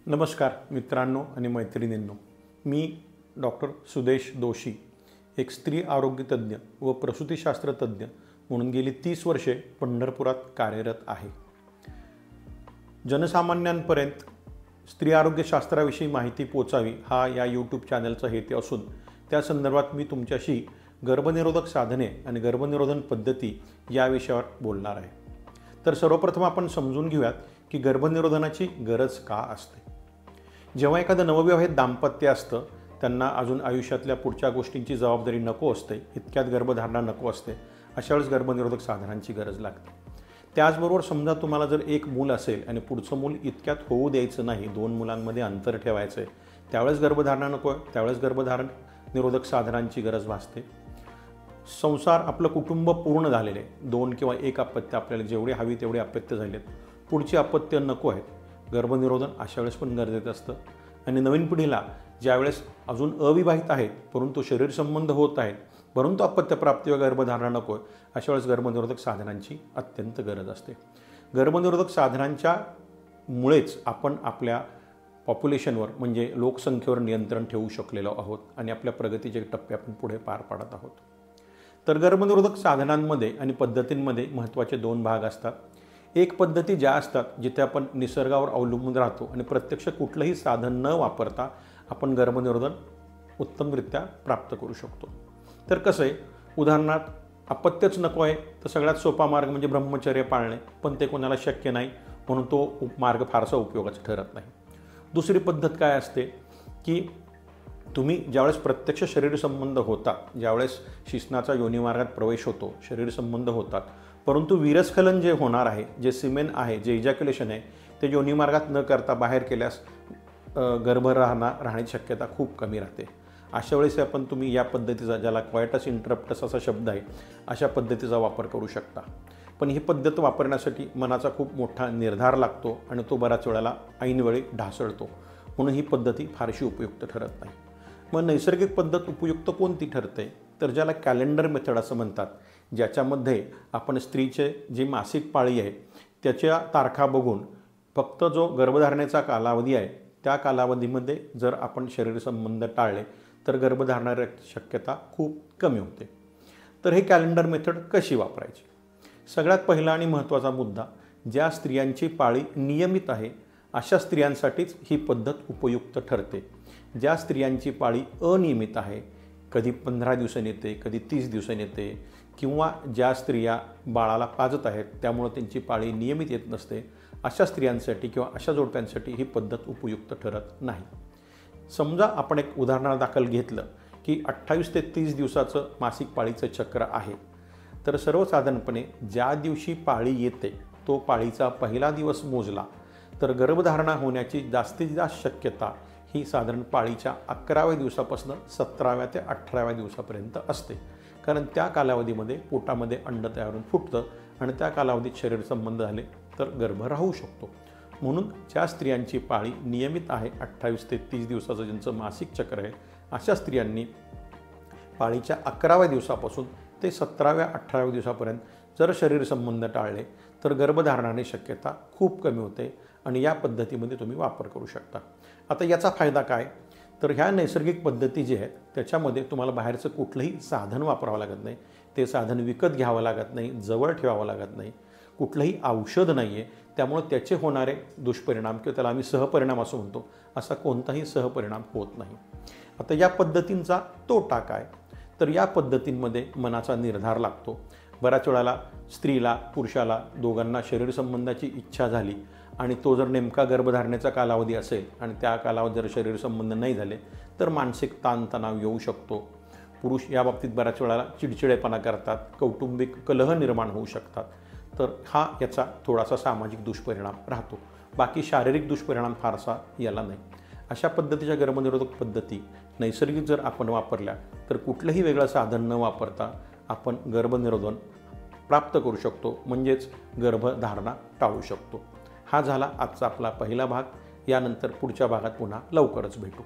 नमस्कार मित्रांनो आणि मैत्रिणींनो, मी डॉक्टर सुदेश दोशी, एक स्त्री आरोग्य तज्ञ व प्रसूतीशास्त्र तज्ञ म्हणून गेली 30 वर्षे पंढरपुरात कार्यरत आहे। जनसामान्यांपर्यंत स्त्री आरोग्यशास्त्राविषयी माहिती पोचावी हा या यूट्यूब चॅनलचा हेतू असून त्या संदर्भात मी तुमच्याशी गर्भनिरोधक साधने आणि गर्भनिरोधन पद्धती या विषयावर बोलणार आहे। तर सर्वप्रथम आपण समजून घेऊयात की गर्भनिरोधनाची गरज का असते। जेव्हा एखादं नवविवाहित दाम्पत्य असतं, त्यांना अजून आयुष्यातल्या पुढच्या गोष्टींची जबाबदारी नको असते, इतक्यात गर्भधारणा नको असते, अशा वेळेस गर्भनिरोधक साधनांची गरज लागते। त्याचबरोबर समजा तुम्हाला जर एक मूल असेल आणि पुढचं मूल इतक्यात होऊ द्यायचं नाही, 2 मुलांमध्ये अंतर ठेवायचं आहे, त्यावेळेस गर्भधारणा नको आहे, त्यावेळेस गर्भधारण निरोधक साधनांची गरज भासते। संसार आपलं कुटुंब पूर्ण झालेले, 2 किंवा 1 अपत्य आपल्याला जेवढे हवी तेवढे अपत्य झालेत, पुढची अपत्य नको आहेत, गर्भनिरोधन अशा वेळेस पण गरजेचं असतं। आणि नवीन पिढीला ज्यावेळेस अजून अविवाहित आहेत परंतु शरीर संबंध होत आहेत, परंतु अपत्यप्राप्ती व गर्भधारणा नको आहे, अशा वेळेस गर्भनिरोधक साधनांची अत्यंत गरज असते। गर्भनिरोधक साधनांच्या मुळेच आपण आपल्या पॉप्युलेशनवर म्हणजे लोकसंख्येवर नियंत्रण ठेवू शकलेलो आहोत आणि आपल्या प्रगतीचे टप्पे आपण पुढे पार पाडत आहोत। तर गर्भनिरोधक साधनांमध्ये आणि पद्धतींमध्ये महत्त्वाचे 2 भाग असतात। एक पद्धती ज्या असतात जिथे आपण निसर्गावर अवलंबून राहतो आणि प्रत्यक्ष कुठलंही साधन न वापरता आपण गर्भनिरोधन उत्तमरित्या प्राप्त करू शकतो। तर कसं आहे, उदाहरणार्थ अपत्यच नको आहे तर सगळ्यात सोपा मार्ग म्हणजे ब्रह्मचर्य पाळणे, पण ते कोणाला शक्य नाही म्हणून तो मार्ग फारसा उपयोगाचा ठरत नाही। दुसरी पद्धत काय असते की तुम्ही ज्यावेळेस प्रत्यक्ष शरीर संबंध होतात, ज्यावेळेस शिश्नाचा योनिमार्गात प्रवेश होतो, शरीर संबंध होतात, परंतु वीरस्खलन जे होणार आहे, जे सिमेन आहे, जे इजॅक्युलेशन आहे, ते योनिमार्गात न करता बाहेर केल्यास गर्भ राहण्याची शक्यता खूप कमी राहते। अशा वेळेस आपण तुम्ही या पद्धतीचा, ज्याला क्वायटस इंटरप्टस असा शब्द आहे, अशा पद्धतीचा वापर करू शकता। पण ही पद्धत वापरण्यासाठी मनाचा खूप मोठा निर्धार लागतो आणि तो बऱ्याच वेळेला ऐनवेळी ढासळतो, म्हणून ही पद्धती फारशी उपयुक्त ठरत नाही। मग नैसर्गिक पद्धत उपयुक्त कोणती ठरते, तर ज्याला कॅलेंडर मेथड असं म्हणतात, ज्याच्यामध्ये आपण स्त्रीचे जी मासिक पाळी आहे त्याच्या तारखा बघून फक्त जो गर्भधारणेचा कालावधी आहे त्या कालावधीमध्ये जर आपण शरीर संबंध टाळले तर गर्भधारणाची शक्यता खूप कमी होते। तर हे कॅलेंडर मेथड कशी वापरायची? सगळ्यात पहिला आणि महत्त्वाचा मुद्दा, ज्या स्त्रियांची पाळी नियमित आहे अशा स्त्रियांसाठीच ही पद्धत उपयुक्त ठरते। ज्या स्त्रियांची पाळी अनियमित आहे, कधी 15 दिवसांनी येते, कधी 30 दिवसांनी येते, किंवा ज्या स्त्रिया बाळाला पाजत आहेत त्यामुळे त्यांची पाळी नियमित येत नसते, अशा स्त्रियांसाठी किंवा अशा जोडप्यांसाठी ही पद्धत उपयुक्त ठरत नाही। समजा आपण एक उदाहरणादाखल घेतलं की 28 ते 30 दिवसाचं मासिक पाळीचं चक्र आहे, तर सर्वसाधारणपणे ज्या दिवशी पाळी येते तो पाळीचा पहिला दिवस मोजला तर गर्भधारणा होण्याची जास्तीत जास्त शक्यता ही साधारण पाळीच्या 11व्या दिवसापासून 17व्या ते 18व्या दिवसापर्यंत असते, कारण त्या कालावधीमध्ये पोटामध्ये अंड तयार होऊन फुटतं आणि त्या कालावधीत शरीर संबंध झाले तर गर्भ राहू शकतो। म्हणून ज्या स्त्रियांची पाळी नियमित आहे, 28 ते 30 दिवसाचं ज्यांचं मासिक चक्र आहे, अशा स्त्रियांनी पाळीच्या 11व्या दिवसापासून ते 17व्या 18व्या दिवसापर्यंत जर शरीर संबंध टाळले तर गर्भधारणाची शक्यता खूप कमी होते आणि या पद्धतीमध्ये तुम्ही वापर करू शकता। आता याचा फायदा काय, तर ह्या नैसर्गिक पद्धती जी आहेत त्याच्यामध्ये तुम्हाला बाहेरचं कुठलंही साधन वापरावं लागत नाही, ते साधन विकत घ्यावं लागत नाही, जवळ ठेवावं लागत नाही, कुठलंही औषध नाही आहे, त्यामुळे त्याचे होणारे दुष्परिणाम किंवा त्याला आम्ही सहपरिणाम असं म्हणतो, असा कोणताही सहपरिणाम होत नाही। आता या पद्धतींचा तोटा काय, तर या पद्धतींमध्ये मनाचा निर्धार लागतो। बऱ्याच वेळेला स्त्रीला पुरुषाला दोघांना शरीर संबंधाची इच्छा झाली आणि तो जर नेमका गर्भधारणेचा कालावधी असेल आणि त्या कालावधीत जर शरीर संबंध नाही झाले तर मानसिक ताणतणाव येऊ शकतो। पुरुष या बाबतीत बऱ्याच वेळेला चिडचिडेपणा करतात, कौटुंबिक कलह निर्माण होऊ शकतात, तर हा याचा थोडासा सामाजिक दुष्परिणाम राहतो, बाकी शारीरिक दुष्परिणाम फारसा याला नाही। अशा पद्धतीच्या गर्भनिरोधक पद्धती नैसर्गिक जर आपण वापरल्या तर कुठलंही वेगळं साधन न वापरता आपण गर्भनिरोधन प्राप्त करू शकतो, म्हणजेच गर्भधारणा टाळू शकतो। हा झाला आजचा आपला पहिला भाग। यानंतर पुढच्या भागात पुन्हा लवकरच भेटू।